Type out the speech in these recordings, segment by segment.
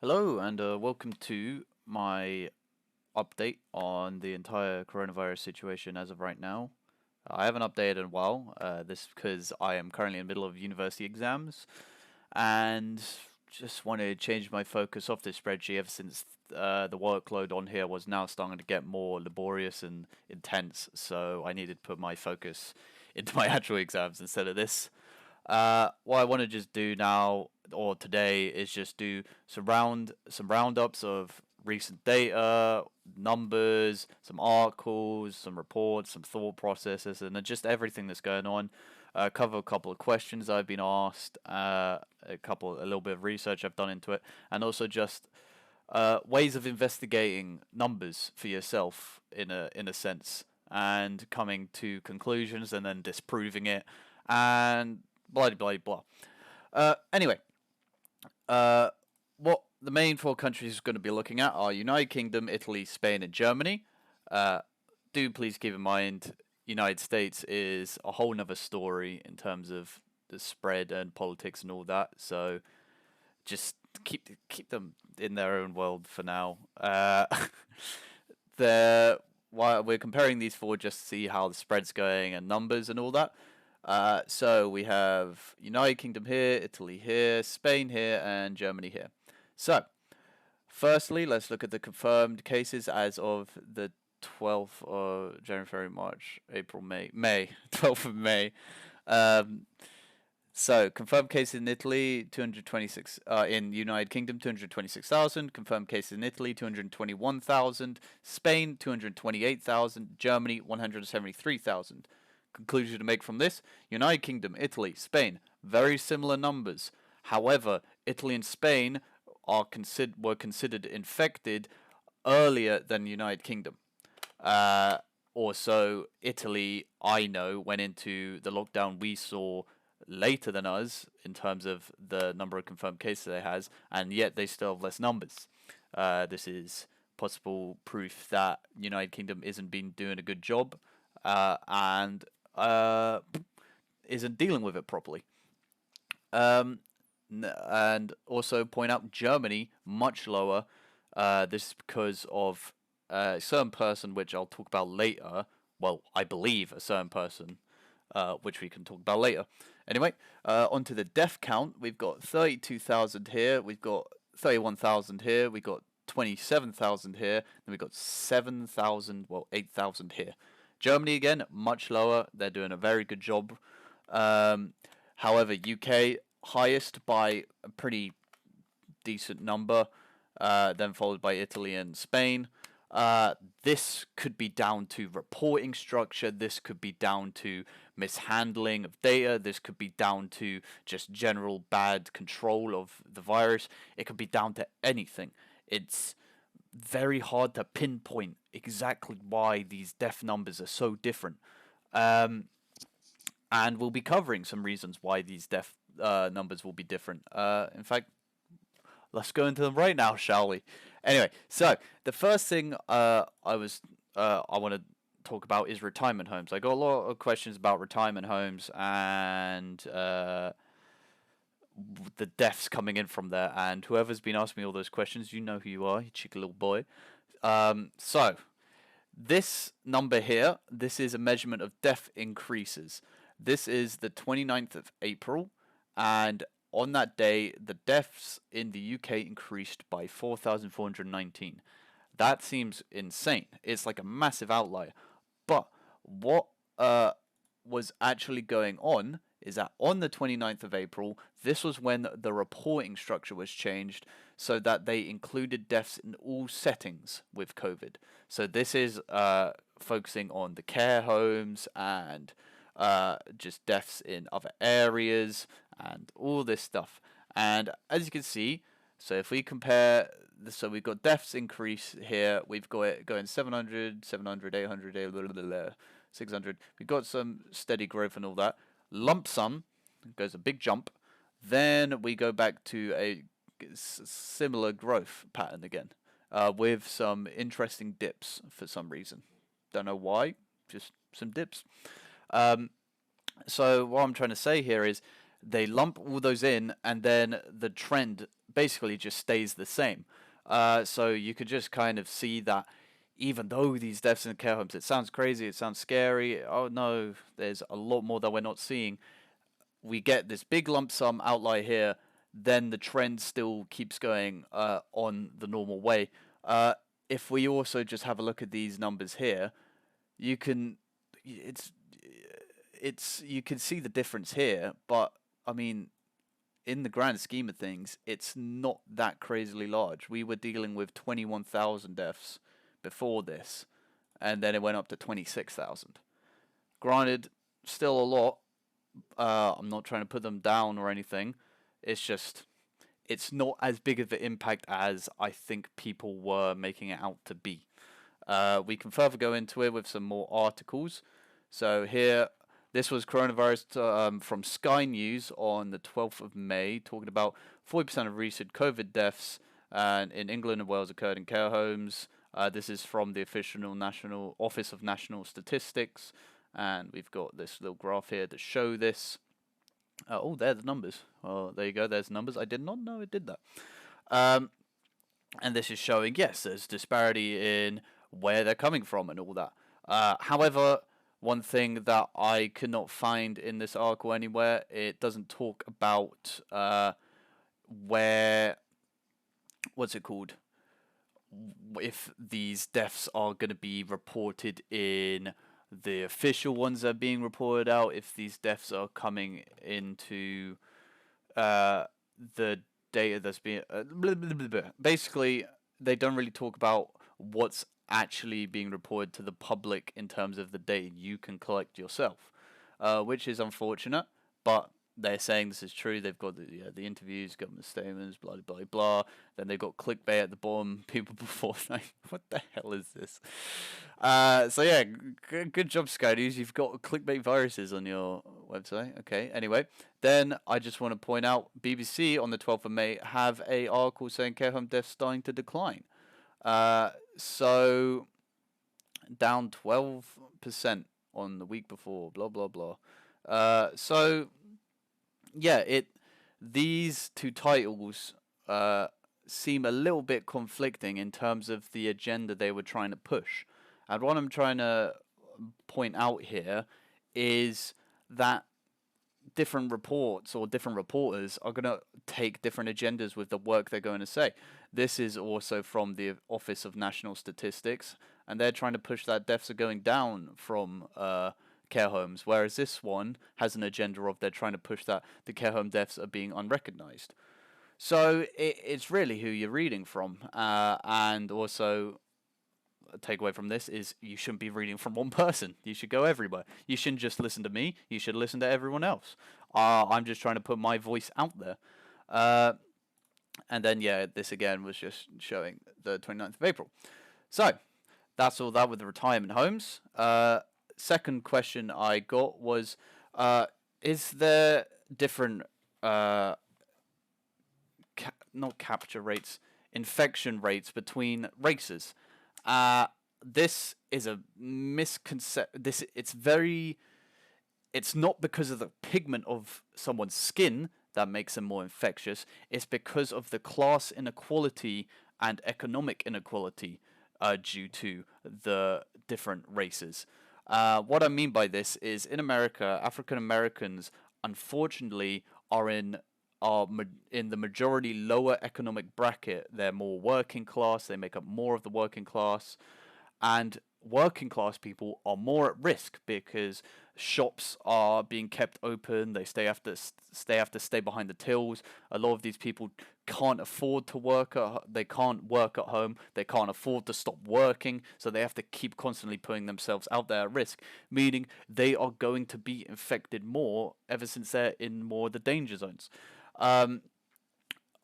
Hello, and welcome to my update on the entire coronavirus situation as of right now. I haven't updated in a while. This is because I am currently in the middle of university exams, and just wanted to change my focus off this spreadsheet ever since the workload on here was now starting to get more laborious and intense. So I needed to put my focus into my actual exams instead of this. What I want to just do now or today is just do some roundups of recent data, numbers, some articles, some reports, some thought processes, and then just everything that's going on. Cover a couple of questions I've been asked, a little bit of research I've done into it, and also just ways of investigating numbers for yourself in a sense, and coming to conclusions and then disproving it, and blah blah blah. Anyway, what the main four countries are going to be looking at are United Kingdom, Italy, Spain, and Germany. Uh, do please keep in mind, United States is a whole nother story in terms of the spread and politics and all that. So just keep them in their own world for now. the While we're comparing these four, just to see how the spread's going and numbers and all that. So we have United Kingdom here, Italy here, Spain here, and Germany here. So, firstly, let's look at the confirmed cases as of the 12th of January, February, March, April, May, 12th of May. Um, so, confirmed cases in Italy, 226, in United Kingdom, 226,000. Confirmed cases in Italy, 221,000. Spain, 228,000. Germany, 173,000. Conclusion to make from this: United Kingdom, Italy, Spain, very similar numbers. However, Italy and Spain were considered infected earlier than United Kingdom. Also, Italy, I know, went into the lockdown we saw later than us in terms of the number of confirmed cases they has, and yet they still have less numbers. This is possible proof that United Kingdom isn't been doing a good job, and isn't dealing with it properly. Um, and also point out Germany much lower. This is because of a certain person, which I'll talk about later. Well, I believe a certain person, which we can talk about later. Anyway, onto the death count. We've got 32,000 here. We've got 31,000 here. We've got 27,000 here. Then we've got 7,000, well, 8,000 here. Germany again, much lower. They're doing a very good job. However, UK highest by a pretty decent number, then followed by Italy and Spain. This could be down to reporting structure. This could be down to mishandling of data. This could be down to just general bad control of the virus. It could be down to anything. It's very hard to pinpoint exactly why these death numbers are so different. Um, and we'll be covering some reasons why these death numbers will be different. In fact, let's go into them right now, shall we? Anyway, so the first thing I want to talk about is retirement homes. I got a lot of questions about retirement homes and the deaths coming in from there. And whoever's been asking me all those questions, you know who you are, you cheeky little boy. So this number here, this is a measurement of death increases. This is the 29th of April, and on that day, the deaths in the UK increased by 4,419. That seems insane. It's like a massive outlier. But what was actually going on is that on the 29th of April, this was when the reporting structure was changed so that they included deaths in all settings with COVID. So this is focusing on the care homes and just deaths in other areas and all this stuff. And as you can see, so if we compare, so we've got deaths increase here, we've got it going 700, 700, 800, 600. We've got some steady growth and all that. Lump sum goes a big jump. Then we go back to a similar growth pattern again, with some interesting dips for some reason. Don't know why, just some dips. Um, so what I'm trying to say here is they lump all those in, and then the trend basically just stays the same. So you could just kind of see that even though these deaths in care homes, it sounds crazy, it sounds scary. Oh no, there's a lot more that we're not seeing. We get this big lump sum outlier here, then the trend still keeps going on the normal way. If we also just have a look at these numbers here, you can it's you can see the difference here, but I mean, in the grand scheme of things, it's not that crazily large. We were dealing with 21,000 deaths before this, and then it went up to 26,000. Granted, still a lot. I'm not trying to put them down or anything. It's just, it's not as big of an impact as I think people were making it out to be. We can further go into it with some more articles. So here, this was coronavirus from Sky News on the 12th of May, talking about 40% of recent COVID deaths in England and Wales occurred in care homes. This is from the official National Office of National Statistics, and we've got this little graph here to show this. Oh, there's the numbers. Oh, there you go. There's the numbers. I did not know it did that. And this is showing, yes, there's disparity in where they're coming from and all that. However, one thing that I could not find in this article anywhere, it doesn't talk about where, what's it called? If these deaths are going to be reported in the official ones that are being reported out, if these deaths are coming into the data that's being blah, blah, blah, blah. Basically, they don't really talk about what's actually being reported to the public in terms of the data you can collect yourself, which is unfortunate, but they're saying this is true. They've got the interviews, government statements, blah blah blah blah. Then they've got clickbait at the bottom. People before saying, "What the hell is this?" So yeah, good job, Sky News. You've got clickbait viruses on your website. Okay. Anyway, then I just want to point out BBC on the 12th of May have a article saying care home deaths starting to decline. So down 12% on the week before. Blah blah blah. So yeah, these two titles seem a little bit conflicting in terms of the agenda they were trying to push. And what I'm trying to point out here is that different reports or different reporters are going to take different agendas with the work they're going to say. This is also from the Office of National Statistics, and they're trying to push that deaths are going down from care homes, whereas this one has an agenda of they're trying to push that the care home deaths are being unrecognized. So it's really who you're reading from, and also a takeaway from this is you shouldn't be reading from one person. You should go everywhere. You shouldn't just listen to me. You should listen to everyone else. I'm just trying to put my voice out there. And then, yeah, this again was just showing the 29th of April. So that's all that with the retirement homes. Second question I got was, is there different, not capture rates, infection rates between races? This is a misconception. It's not because of the pigment of someone's skin that makes them more infectious. It's because of the class inequality and economic inequality due to the different races. What I mean by this is in America, African Americans unfortunately are in the majority lower economic bracket. They're more working class. They make up more of the working class, and working class people are more at risk because shops are being kept open. They have to stay behind the tills. A lot of these people can't afford to work. They can't work at home. They can't afford to stop working, so they have to keep constantly putting themselves out there at risk. Meaning they are going to be infected more ever since they're in more of the danger zones.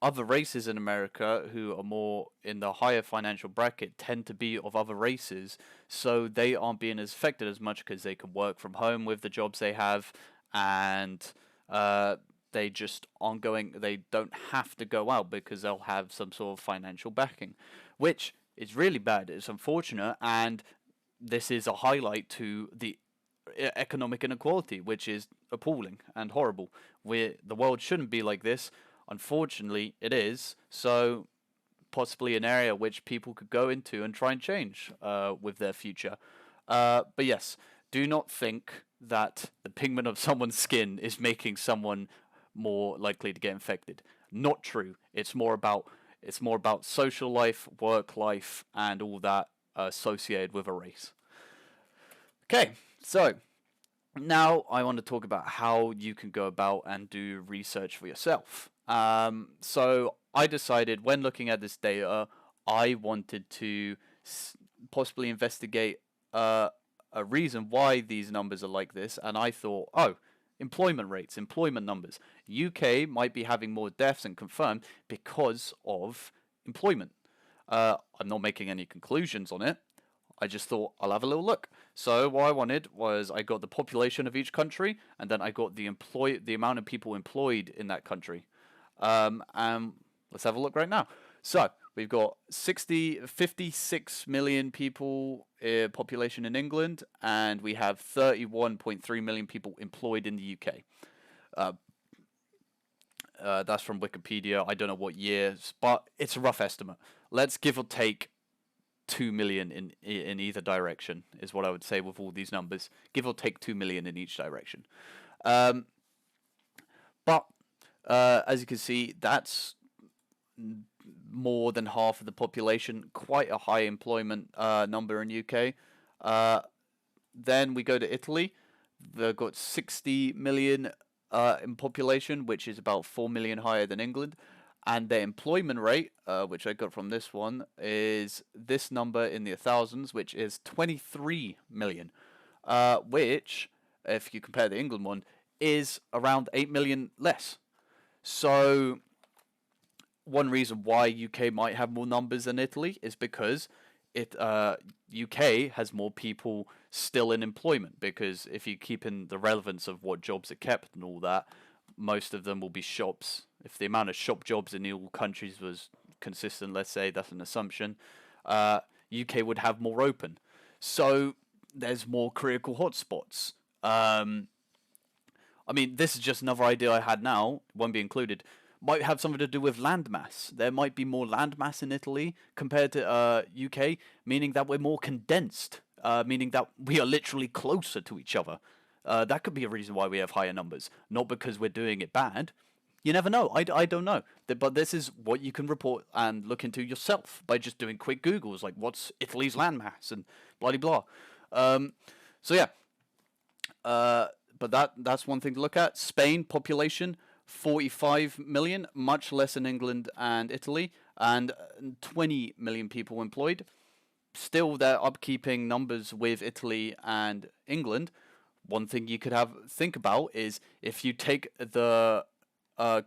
Other races in America who are more in the higher financial bracket tend to be of other races, so they aren't being as affected as much because they can work from home with the jobs they have, and they just aren't going. They don't have to go out because they'll have some sort of financial backing, which is really bad. It's unfortunate, and this is a highlight to the economic inequality, which is appalling and horrible. The world shouldn't be like this. Unfortunately, it is. So possibly an area which people could go into and try and change with their future. But yes, do not think that the pigment of someone's skin is making someone more likely to get infected. Not true. It's more about social life, work life, and all that associated with a race. Okay, so now I want to talk about how you can go about and do research for yourself. So I decided when looking at this data, I wanted to possibly investigate a reason why these numbers are like this, and I thought, oh, employment rates, employment numbers. UK might be having more deaths than confirmed because of employment. I'm not making any conclusions on it. I just thought I'll have a little look. So what I wanted was I got the population of each country, and then I got the amount of people employed in that country. And let's have a look right now. So we've got 56 million people population in England, and we have 31.3 million people employed in the UK. Uh, that's from Wikipedia. I don't know what years, but it's a rough estimate. Let's give or take 2 million in either direction is what I would say with all these numbers. Give or take 2 million in each direction. Um, but as you can see, that's more than half of the population. Quite a high employment number in UK. Then we go to Italy. They've got 60 million in population, which is about 4 million higher than England. And their employment rate, which I got from this one, is this number in the thousands, which is 23 million, which, if you compare the England one, is around 8 million less. So one reason why UK might have more numbers than Italy is because UK has more people still in employment, because if you keep in the relevance of what jobs are kept and all that, most of them will be shops. If the amount of shop jobs in all countries was consistent, let's say that's an assumption, UK would have more open. So there's more critical hotspots. I mean, this is just another idea I had now, won't be included. Might have something to do with landmass. There might be more landmass in Italy compared to UK, meaning that we're more condensed, meaning that we are literally closer to each other. That could be a reason why we have higher numbers, not because we're doing it bad. You never know. I don't know. But this is what you can report and look into yourself by just doing quick Googles, like what's Italy's landmass and blah blah blah. So yeah, but that's one thing to look at. Spain population 45 million, much less in England and Italy, and 20 million people employed. Still, they're upkeeping numbers with Italy and England. One thing you could think about is if you take the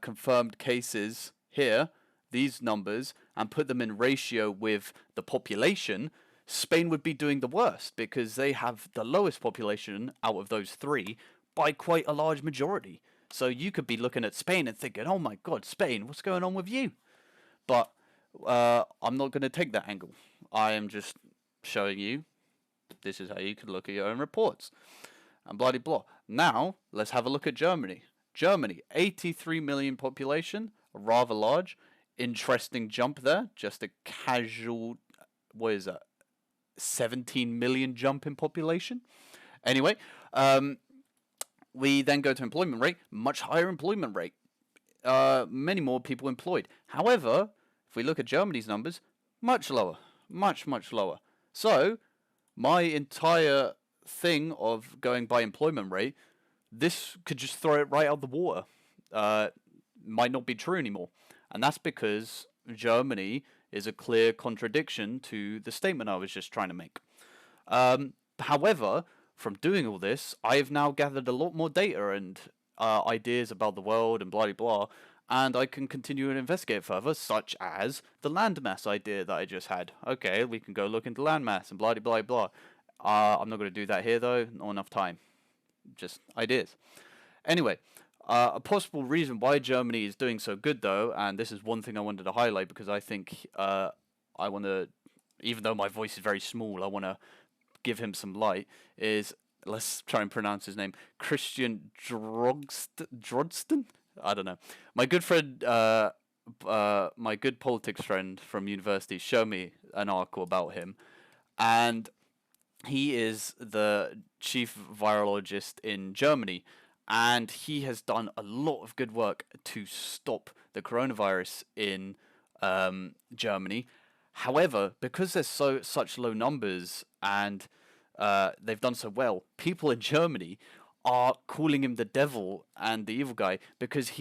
confirmed cases here, these numbers, and put them in ratio with the population, Spain would be doing the worst because they have the lowest population out of those three by quite a large majority. So you could be looking at Spain and thinking, oh my god, Spain, what's going on with you? But I'm not going to take that angle. I am just showing you this is how you can look at your own reports. And blah blah. Now, let's have a look at Germany. Germany, 83 million population, rather large. Interesting jump there. Just a casual, what is that? 17 million jump in population. Anyway, we then go to employment rate, much higher employment rate. Many more people employed. However, if we look at Germany's numbers, much lower. Much lower. So, my entire thing of going by employment rate, this could just throw it right out the water. Might not be true anymore. And that's because Germany is a clear contradiction to the statement I was just trying to make. However, from doing all this, I have now gathered a lot more data and ideas about the world and blah blah blah, and I can continue and investigate further, such as the landmass idea that I just had. Okay, we can go look into landmass and blah blah blah. I'm not going to do that here though, not enough time. Just ideas. Anyway, a possible reason why Germany is doing so good though, and this is one thing I wanted to highlight because I think I want to, even though my voice is very small, I want to give him some light, is, let's try and pronounce his name, Christian Drosten? I don't know. My good friend, my good politics friend from university, showed me an article about him, and he is the chief virologist in Germany, and he has done a lot of good work to stop the coronavirus in Germany. However, because there's such low numbers and they've done so well, people in Germany are calling him the devil and the evil guy because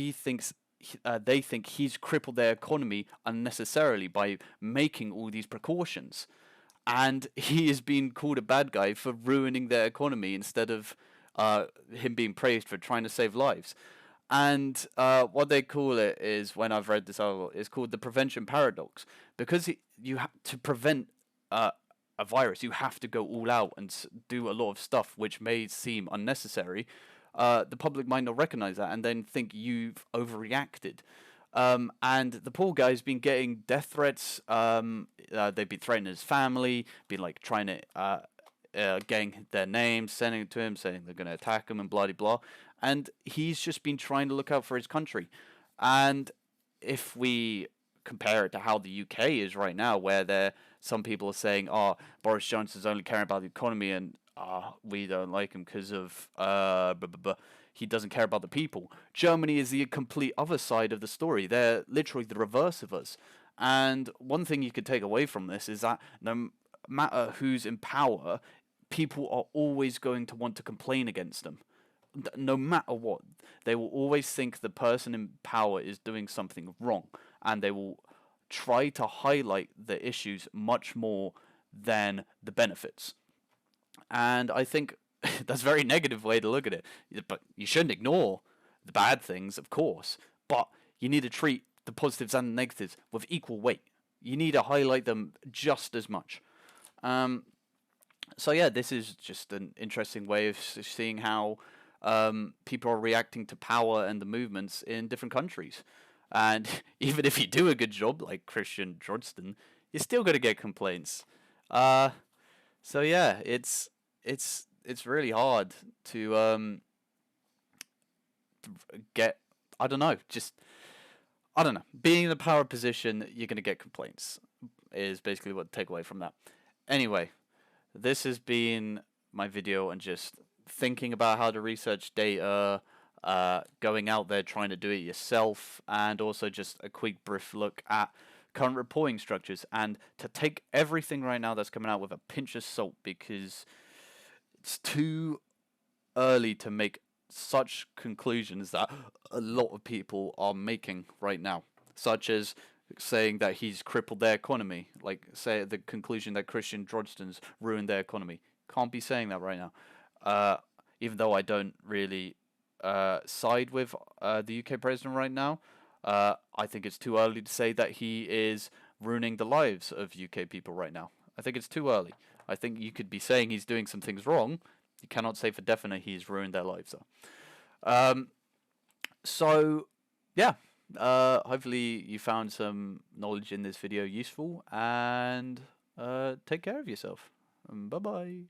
they think he's crippled their economy unnecessarily by making all these precautions, and he is being called a bad guy for ruining their economy instead of him being praised for trying to save lives. And what they call it is, when I've read this article, it's called the prevention paradox, because to prevent a virus, you have to go all out and do a lot of stuff which may seem unnecessary. The public might not recognize that and then think you've overreacted. And the poor guy's been getting death threats. They've been threatening his family, been like trying to getting their names, sending it to him, saying they're going to attack him and blah blah. And he's just been trying to look out for his country. And if we compare it to how the UK is right now, where some people are saying, "Oh, Boris Johnson's only caring about the economy, and we don't like him because of blah, blah, blah. He doesn't care about the people." Germany is the complete other side of the story. They're literally the reverse of us. And one thing you could take away from this is that no matter who's in power, people are always going to want to complain against them. No matter what, they will always think the person in power is doing something wrong, and they will try to highlight the issues much more than the benefits. And I think that's a very negative way to look at it. But you shouldn't ignore the bad things, of course, but you need to treat the positives and the negatives with equal weight. You need to highlight them just as much. So yeah, this is just an interesting way of seeing how people are reacting to power and the movements in different countries. And even if you do a good job, like Christian Drodston, you're still going to get complaints. So yeah, it's really hard to get. I don't know. Just I don't know. Being in a power position, you're going to get complaints. Is basically what the takeaway from that. Anyway, this has been my video on just thinking about how to research data, going out there trying to do it yourself, and also just a quick brief look at current reporting structures, and to take everything right now that's coming out with a pinch of salt, because it's too early to make such conclusions that a lot of people are making right now, such as saying that he's crippled their economy, like say the conclusion that Christian Drodston's ruined their economy. Can't be saying that right now. Even though I don't really side with the UK president right now, I think it's too early to say that he is ruining the lives of UK people right now. I think it's too early. I think you could be saying he's doing some things wrong. You cannot say for definite he's ruined their lives, though. So, yeah. Hopefully you found some knowledge in this video useful, and take care of yourself. Bye-bye.